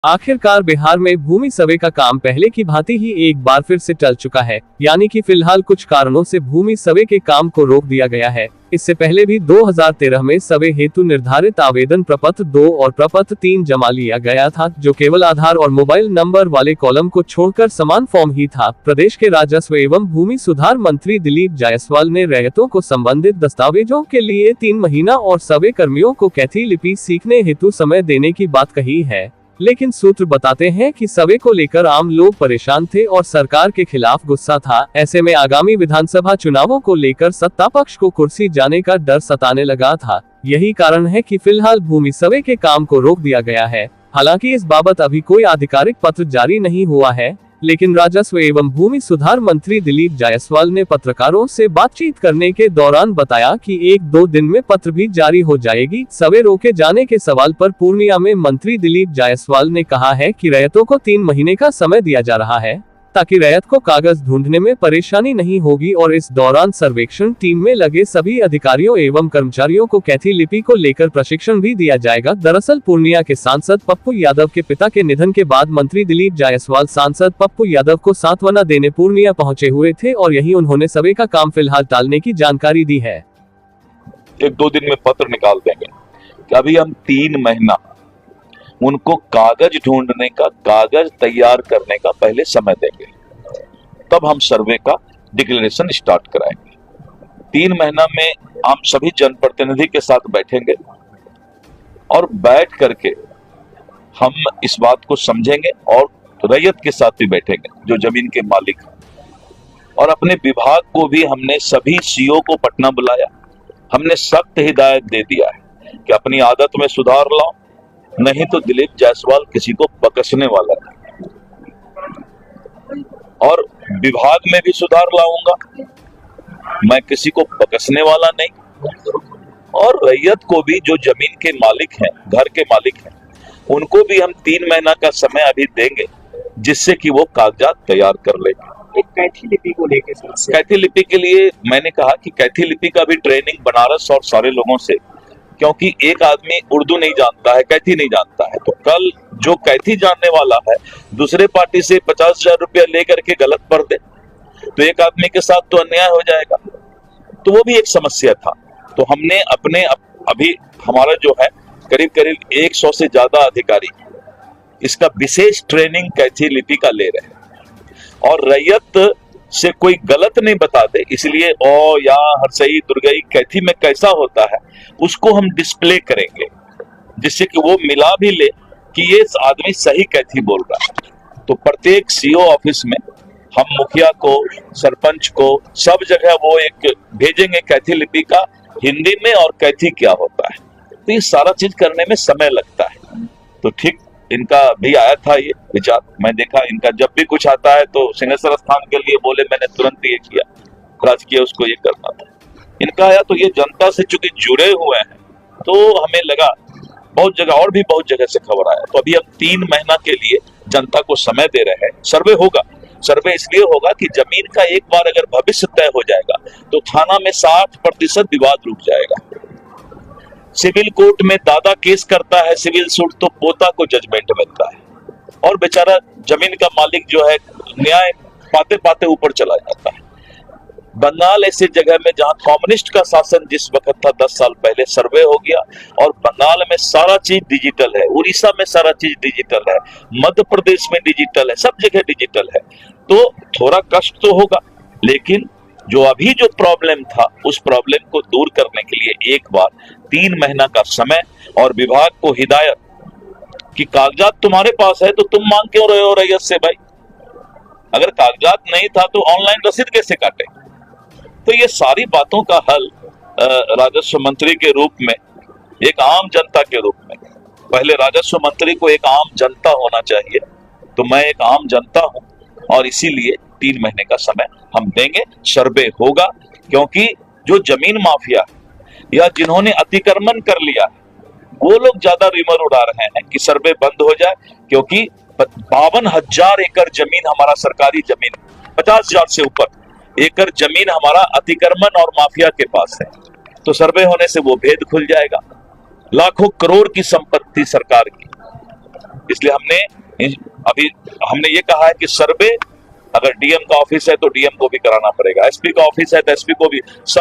आखिरकार बिहार में भूमि सर्वे का काम पहले की भांति ही एक बार फिर से टल चुका है, यानी कि फिलहाल कुछ कारणों से भूमि सर्वे के काम को रोक दिया गया है। इससे पहले भी 2013 में सर्वे हेतु निर्धारित आवेदन प्रपत्र 2 और प्रपत्र 3 जमा लिया गया था, जो केवल आधार और मोबाइल नंबर वाले कॉलम को छोड़कर समान फॉर्म ही था। प्रदेश के राजस्व एवं भूमि सुधार मंत्री दिलीप जायसवाल ने रैयतों को संबंधित दस्तावेजों के लिए 3 महीना और सर्वे कर्मियों को कैथी लिपि सीखने हेतु समय देने की बात कही है, लेकिन सूत्र बताते हैं कि सर्वे को लेकर आम लोग परेशान थे और सरकार के खिलाफ गुस्सा था। ऐसे में आगामी विधानसभा चुनावों को लेकर सत्ता पक्ष को कुर्सी जाने का डर सताने लगा था। यही कारण है कि फिलहाल भूमि सर्वे के काम को रोक दिया गया है। हालांकि इस बाबत अभी कोई आधिकारिक पत्र जारी नहीं हुआ है, लेकिन राजस्व एवं भूमि सुधार मंत्री दिलीप जायसवाल ने पत्रकारों से बातचीत करने के दौरान बताया कि 1-2 दिन में पत्र भी जारी हो जाएगी। सर्वे रोके जाने के सवाल पर पूर्णिया में मंत्री दिलीप जायसवाल ने कहा है कि रैयतों को 3 महीने का समय दिया जा रहा है, ताकि रैयत को कागज ढूंढने में परेशानी नहीं होगी और इस दौरान सर्वेक्षण टीम में लगे सभी अधिकारियों एवं कर्मचारियों को कैथी लिपि को लेकर प्रशिक्षण भी दिया जाएगा। दरअसल पूर्णिया के सांसद पप्पू यादव के पिता के निधन के बाद मंत्री दिलीप जायसवाल सांसद पप्पू यादव को सांत्वना देने पूर्णिया पहुंचे हुए थे और यही उन्होंने सर्वे का काम फिलहाल टालने की जानकारी दी है। 1-2 दिन में पत्र निकाल देंगे कि अभी हम 3 महीना उनको कागज ढूंढने का, कागज तैयार करने का पहले समय देंगे, तब हम सर्वे का डिक्लेरेशन स्टार्ट कराएंगे। 3 महीना में हम सभी जनप्रतिनिधि के साथ बैठेंगे और बैठ करके हम इस बात को समझेंगे और रैयत के साथ भी बैठेंगे जो जमीन के मालिक हैं। और अपने विभाग को भी हमने सभी सीओ को पटना बुलाया, हमने सख्त हिदायत दे दिया है कि अपनी आदत में सुधार लाओ, नहीं तो दिलीप जायसवाल किसी को बकसने वाला है। और विभाग में भी सुधार लाऊंगा, मैं किसी को बकसने वाला नहीं। और रैयत को भी, जो जमीन के मालिक हैं, घर के मालिक हैं, उनको भी हम 3 महीना का समय अभी देंगे, जिससे कि वो कागजात तैयार कर ले। एक कैथी लिपि को लेकर, कैथी लिपि के लिए मैंने कहा कि कैथी लिपि का भी ट्रेनिंग बनारस और सारे लोगों से, क्योंकि एक आदमी उर्दू नहीं जानता है, कैथी नहीं जानता है, तो कल जो कैथी जानने वाला है दूसरे पार्टी से 50,000 रुपया लेकर के गलत पढ़ दे तो एक आदमी के साथ तो अन्याय हो जाएगा। तो वो भी एक समस्या था। तो हमने अभी हमारा जो है करीब 100 से ज्यादा अधिकारी इसका विशेष ट्रेनिंग कैथी लिपि का ले रहे हैं और रैयत से कोई गलत नहीं बता दे, इसलिए ओ या हरसई दुर्गई कैथी में कैसा होता है उसको हम डिस्प्ले करेंगे, जिससे कि वो मिला भी ले कि ये आदमी सही कैथी बोल रहा है। तो प्रत्येक सीओ ऑफिस में हम मुखिया को, सरपंच को, सब जगह वो एक भेजेंगे कैथी लिपि का हिंदी में और कैथी क्या होता है। तो ये सारा चीज करने में समय लगता है। तो ठीक इनका भी आया था ये विचार, मैं देखा इनका जब भी कुछ आता है तो सिंहेश्वर स्थान के लिए बोले, मैंने तुरंत ये किया, राजकीय उसको ये करना था। इनका आया तो ये जनता से चूंकि जुड़े हुए हैं तो हमें लगा, बहुत जगह और भी बहुत जगह से खबर आया। तो अभी हम 3 महीना के लिए जनता को समय दे रहे हैं। सर्वे होगा, सर्वे इसलिए होगा कि जमीन का एक बार अगर भविष्य तय हो जाएगा तो थाना में 60% विवाद रुक जाएगा। सिविल कोर्ट में दादा केस करता है सिविल सूट तो पोता को जजमेंट मिलता है और बेचारा जमीन का मालिक जो है न्याय पाते पाते ऊपर चला जाता है। बंगाल ऐसे जगह में जहां कम्युनिस्ट का शासन जिस वक्त था 10 साल पहले, सर्वे हो गया और बंगाल में सारा चीज डिजिटल है, उड़ीसा में सारा चीज डिजिटल है, मध्य प्रदेश में डिजिटल है, सब जगह डिजिटल है। तो थोड़ा कष्ट तो होगा, लेकिन जो अभी जो प्रॉब्लम था उस प्रॉब्लम को दूर करने के लिए एक बार 3 महीना का समय और विभाग को हिदायत कि कागजात तुम्हारे पास है तो तुम मांग क्यों रहे हो रैयत से भाई? अगर कागजात नहीं था तो ऑनलाइन रसीद कैसे काटे? तो ये सारी बातों का हल राजस्व मंत्री के रूप में, एक आम जनता के रूप में, पहले राजस्व मंत्री को एक आम जनता होना चाहिए, तो मैं एक आम जनता हूं और इसीलिए 3 महीने का समय हम देंगे। सर्वे होगा, क्योंकि जो जमीन माफिया या जिन्होंने अतिक्रमण कर लिया वो लोग ज्यादा रिमर उड़ा रहे हैं कि सर्वे बंद हो जाए, क्योंकि 52,000 एकड़ जमीन हमारा सरकारी जमीन, 50,000 से ऊपर एकड़ जमीन हमारा अतिक्रमण और माफिया के पास है। तो सर्वे होने से वो भेद खुल जाएगा। लाखों करोड़ की संपत्ति सरकार की, इसलिए हमने ये कहा है कि सर्वे अगर डीएम का ऑफिस है तो डीएम को भी कराना पड़ेगा, एसपी का ऑफिस है तो एसपी को भी, सब